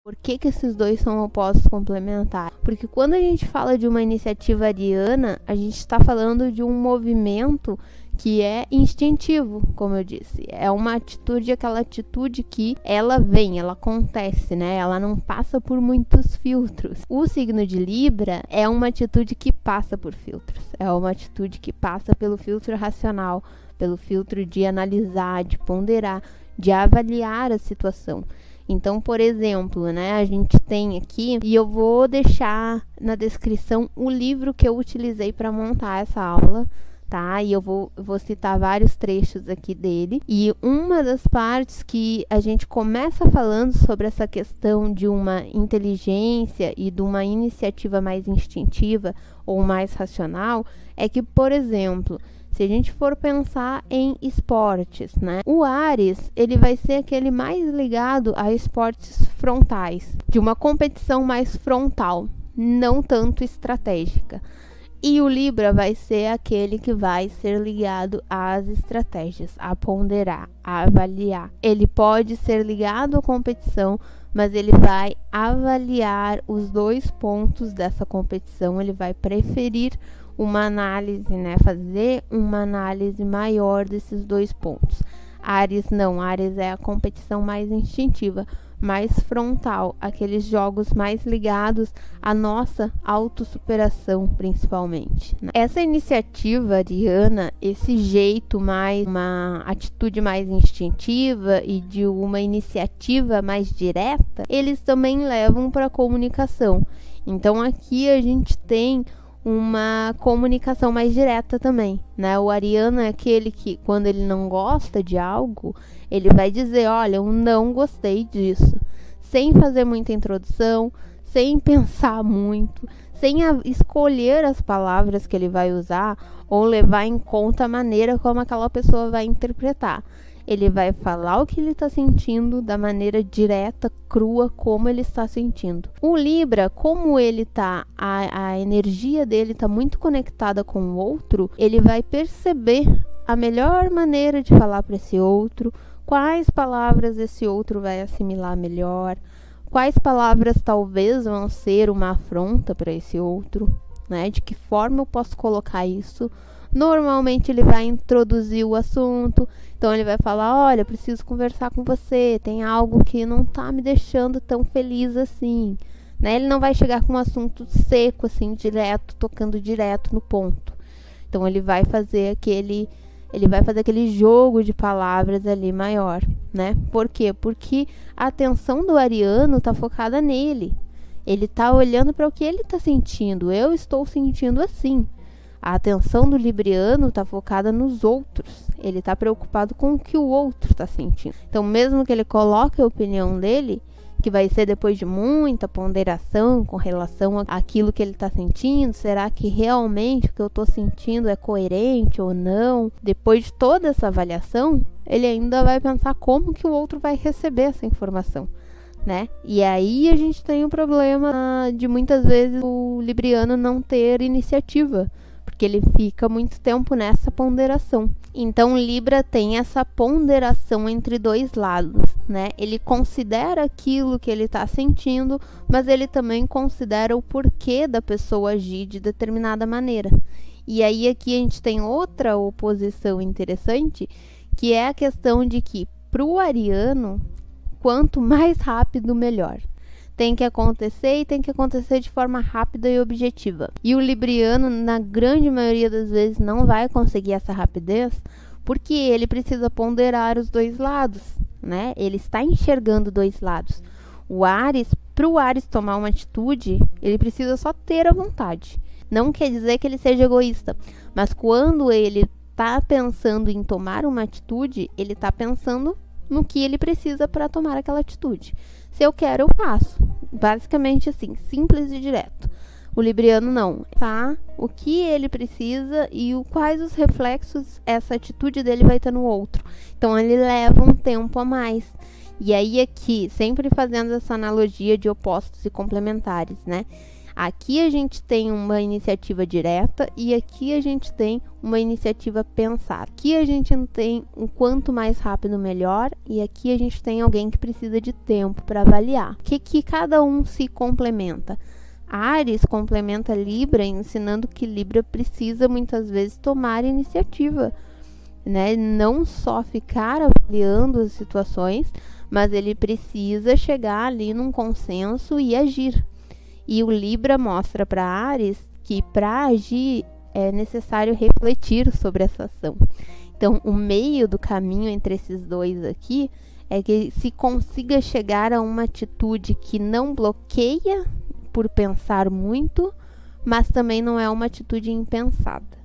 Por que esses dois são opostos complementares? Porque quando a gente fala de uma iniciativa ariana, a gente está falando de um movimento que é instintivo, como eu disse. É uma atitude, aquela atitude que ela vem, ela acontece, né? Ela não passa por muitos filtros. O signo de Libra é uma atitude que passa por filtros. É uma atitude que passa pelo filtro racional, pelo filtro de analisar, de ponderar, de avaliar a situação. Então, por exemplo, né, a gente tem aqui, e eu vou deixar na descrição o livro que eu utilizei para montar essa aula, tá? E eu vou citar vários trechos aqui dele. E uma das partes que a gente começa falando sobre essa questão de uma inteligência e de uma iniciativa mais instintiva ou mais racional é que, por exemplo, se a gente for pensar em esportes, né? O Áries, ele vai ser aquele mais ligado a esportes frontais, de uma competição mais frontal, não tanto estratégica. E o Libra vai ser aquele que vai ser ligado às estratégias, a ponderar, a avaliar. Ele pode ser ligado à competição, mas ele vai avaliar os dois pontos dessa competição, ele vai preferir uma análise, né? Fazer uma análise maior desses dois pontos. Áries não, Áries é a competição mais instintiva, mais frontal, aqueles jogos mais ligados à nossa autossuperação, principalmente, né? Essa iniciativa ariana, esse jeito mais, uma atitude mais instintiva e de uma iniciativa mais direta, eles também levam para a comunicação. Então aqui a gente tem uma comunicação mais direta também, né? O ariano é aquele que, quando ele não gosta de algo, ele vai dizer, olha, eu não gostei disso, sem fazer muita introdução, sem pensar muito, sem escolher as palavras que ele vai usar ou levar em conta a maneira como aquela pessoa vai interpretar. Ele vai falar o que ele está sentindo da maneira direta, crua, como ele está sentindo. O Libra, como ele tá, a energia dele está muito conectada com o outro, ele vai perceber a melhor maneira de falar para esse outro, quais palavras esse outro vai assimilar melhor, quais palavras talvez vão ser uma afronta para esse outro, né? De que forma eu posso colocar isso? Normalmente ele vai introduzir o assunto, então ele vai falar, olha, preciso conversar com você, tem algo que não tá me deixando tão feliz assim, né? Ele não vai chegar com um assunto seco, assim, direto, tocando direto no ponto. Então ele vai fazer aquele jogo de palavras ali maior, né? Por quê? Porque a atenção do ariano tá focada nele. Ele tá olhando para o que ele tá sentindo. Eu estou sentindo assim. A atenção do libriano está focada nos outros. Ele está preocupado com o que o outro está sentindo. Então, mesmo que ele coloque a opinião dele, que vai ser depois de muita ponderação com relação àquilo que ele está sentindo, será que realmente o que eu estou sentindo é coerente ou não? Depois de toda essa avaliação, ele ainda vai pensar como que o outro vai receber essa informação, né? E aí a gente tem o problema de muitas vezes o libriano não ter iniciativa, porque ele fica muito tempo nessa ponderação. Então, Libra tem essa ponderação entre dois lados, né? Ele considera aquilo que ele está sentindo, mas ele também considera o porquê da pessoa agir de determinada maneira. E aí, aqui a gente tem outra oposição interessante, que é a questão de que, para o ariano, quanto mais rápido, melhor. Tem que acontecer e tem que acontecer de forma rápida e objetiva. E o libriano, na grande maioria das vezes, não vai conseguir essa rapidez porque ele precisa ponderar os dois lados, né? Ele está enxergando dois lados. O Áries, para o Áries tomar uma atitude, ele precisa só ter a vontade. Não quer dizer que ele seja egoísta, mas quando ele está pensando em tomar uma atitude, ele está pensando no que ele precisa para tomar aquela atitude. Se eu quero, eu faço. Basicamente assim, simples e direto. O libriano não, tá? O que ele precisa e quais os reflexos essa atitude dele vai ter no outro. Então ele leva um tempo a mais. E aí aqui, sempre fazendo essa analogia de opostos e complementares, né? Aqui a gente tem uma iniciativa direta e aqui a gente tem uma iniciativa pensar. Aqui a gente tem um quanto mais rápido melhor e aqui a gente tem alguém que precisa de tempo para avaliar. O que cada um se complementa? Áries complementa Libra, ensinando que Libra precisa muitas vezes tomar iniciativa, né? Não só ficar avaliando as situações, mas ele precisa chegar ali num consenso e agir. E o Libra mostra para Áries que para agir é necessário refletir sobre essa ação. Então, o meio do caminho entre esses dois aqui é que se consiga chegar a uma atitude que não bloqueia por pensar muito, mas também não é uma atitude impensada.